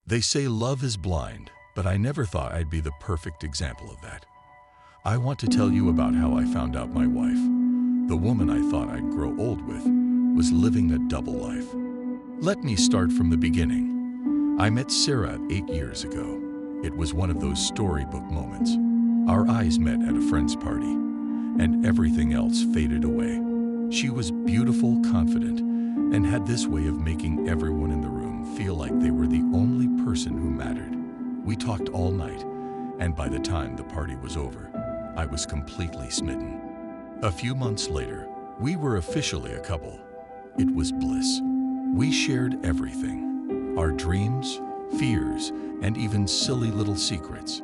They say love is blind, but I never thought I'd be the perfect example of that. I want to tell you about how I found out my wife, the woman I thought I'd grow old with, was living a double life. Let me start from the beginning. I met Sarah 8 years ago. It was one of those storybook moments. Our eyes met at a friend's party, and everything else faded away. She was beautiful, confident, and had this way of making everyone in the room feel like they were the only person who mattered. We talked all night, and by the time the party was over, I was completely smitten. A few months later, we were officially a couple. It was bliss. We shared everything, our dreams, fears, and even silly little secrets.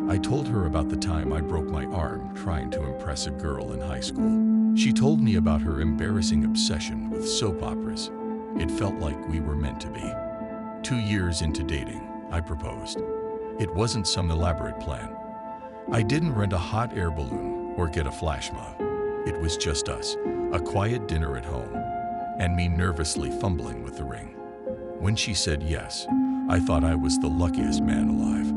I told her about the time I broke my arm trying to impress a girl in high school. She told me about her embarrassing obsession with soap operas. It felt like we were meant to be. 2 years into dating, I proposed. It wasn't some elaborate plan. I didn't rent a hot air balloon or get a flash mob. It was just us, a quiet dinner at home, and me nervously fumbling with the ring. When she said yes, I thought I was the luckiest man alive.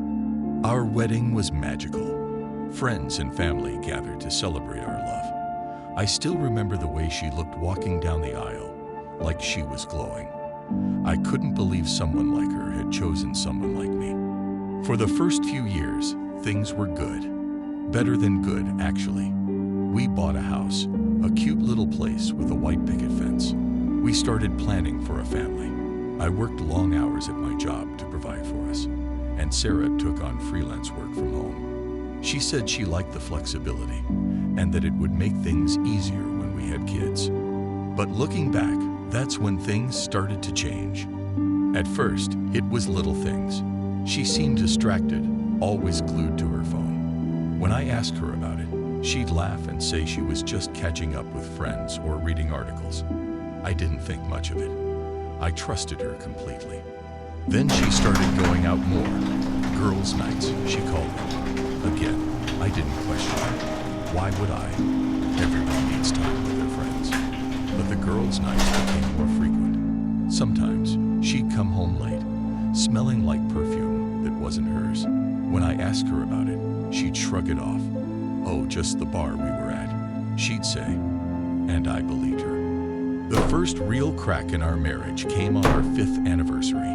Our wedding was magical. Friends and family gathered to celebrate our love. I still remember the way she looked walking down the aisle, like she was glowing. I couldn't believe someone like her had chosen someone like me. For the first few years, things were good. Better than good, actually. We bought a house, a cute little place with a white picket fence. We started planning for a family. I worked long hours at my job to provide for us, and Sarah took on freelance work from home. She said she liked the flexibility and that it would make things easier when we had kids. But looking back, that's when things started to change. At first, it was little things. She seemed distracted, always glued to her phone. When I asked her about it, she'd laugh and say she was just catching up with friends or reading articles. I didn't think much of it. I trusted her completely. Then she started going out more. Girls' nights, she called them. Again, I didn't question her. Why would I? Everyone needs time with their friends. But the girls' nights became more frequent. Sometimes she'd come home late, smelling like perfume that wasn't hers. When I asked her about it, she'd shrug it off. Oh, just the bar we were at, she'd say, and I believed her. The first real crack in our marriage came on our 5th anniversary.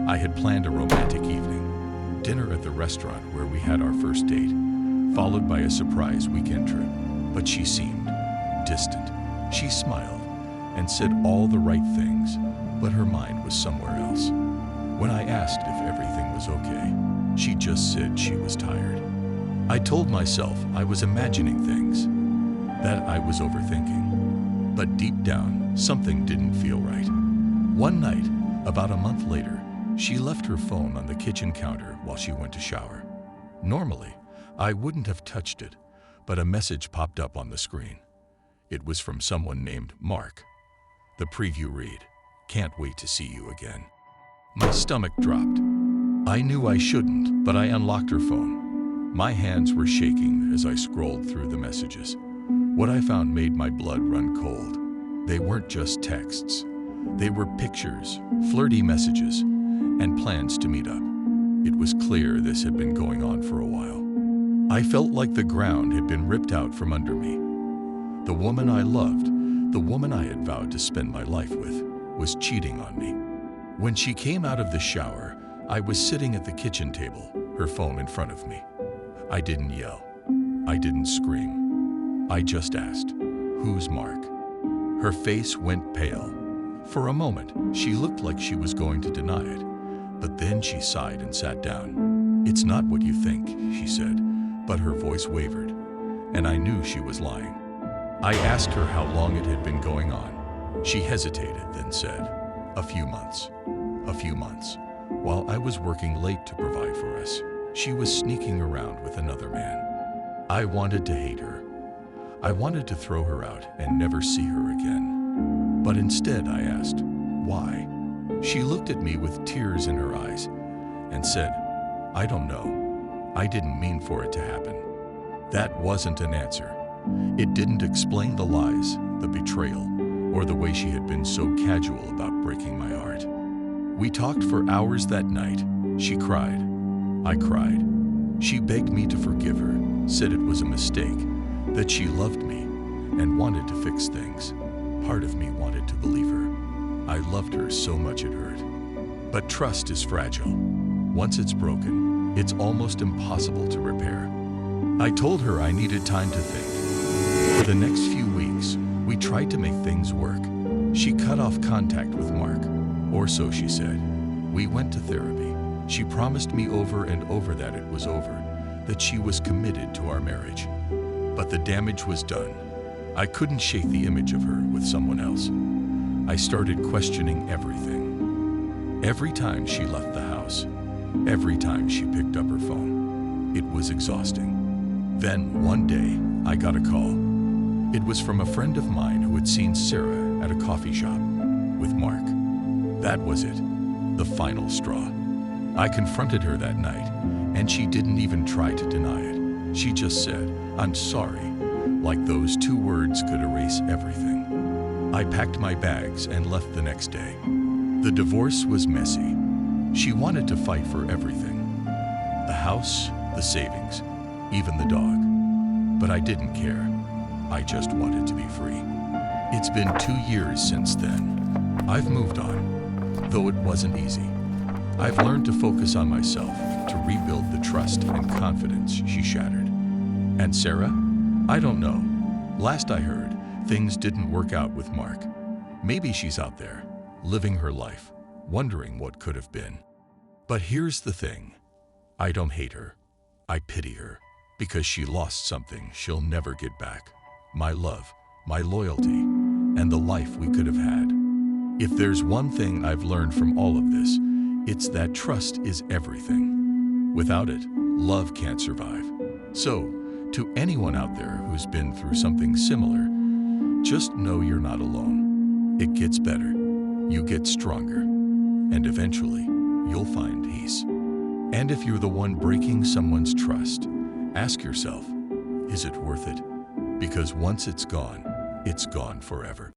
I had planned a romantic evening, dinner at the restaurant where we had our first date, followed by a surprise weekend trip. But she seemed distant. She smiled and said all the right things, but her mind was somewhere else. When I asked if everything was okay, she just said she was tired. I told myself I was imagining things, that I was overthinking. But deep down, something didn't feel right. One night, about a month later, she left her phone on the kitchen counter while she went to shower. Normally, I wouldn't have touched it, but a message popped up on the screen. It was from someone named Mark. The preview read, "Can't wait to see you again." My stomach dropped. I knew I shouldn't, but I unlocked her phone. My hands were shaking as I scrolled through the messages. What I found made my blood run cold. They weren't just texts. They were pictures, flirty messages, and plans to meet up. It was clear this had been going on for a while. I felt like the ground had been ripped out from under me. The woman I loved, the woman I had vowed to spend my life with, was cheating on me. When she came out of the shower, I was sitting at the kitchen table, her phone in front of me. I didn't yell. I didn't scream. I just asked, "Who's Mark?" Her face went pale. For a moment, she looked like she was going to deny it, but then she sighed and sat down. "It's not what you think," she said, but her voice wavered, and I knew she was lying. I asked her how long it had been going on. She hesitated, then said, "A few months." A few months. While I was working late to provide for us, she was sneaking around with another man. I wanted to hate her. I wanted to throw her out and never see her again. But instead I asked, "Why?" She looked at me with tears in her eyes and said, "I don't know. I didn't mean for it to happen." That wasn't an answer. It didn't explain the lies, the betrayal, or the way she had been so casual about breaking my heart. We talked for hours that night, She cried. I cried. She begged me to forgive her, said it was a mistake, that she loved me and wanted to fix things. Part of me wanted to believe her. I loved her so much it hurt. But trust is fragile. Once it's broken, it's almost impossible to repair. I told her I needed time to think. For the next few weeks, we tried to make things work. She cut off contact with Mark, or so she said. We went to therapy. She promised me over and over that it was over, that she was committed to our marriage. But the damage was done. I couldn't shake the image of her with someone else. I started questioning everything. Every time she left the house, every time she picked up her phone, it was exhausting. Then, one day, I got a call. It was from a friend of mine who had seen Sarah at a coffee shop with Mark. That was it, the final straw. I confronted her that night, and she didn't even try to deny it. She just said, "I'm sorry," like those two words could erase everything. I packed my bags and left the next day. The divorce was messy. She wanted to fight for everything. The house, the savings, even the dog. But I didn't care. I just wanted to be free. It's been 2 years since then. I've moved on, though it wasn't easy. I've learned to focus on myself, to rebuild the trust and confidence she shattered. And Sarah? I don't know. Last I heard, things didn't work out with Mark. Maybe she's out there, living her life, wondering what could have been. But here's the thing. I don't hate her. I pity her, because she lost something she'll never get back. My love, my loyalty, and the life we could have had. If there's one thing I've learned from all of this, it's that trust is everything. Without it, love can't survive. So, to anyone out there who's been through something similar, just know you're not alone. It gets better, you get stronger, and eventually, you'll find peace. And if you're the one breaking someone's trust, ask yourself, is it worth it? Because once it's gone forever.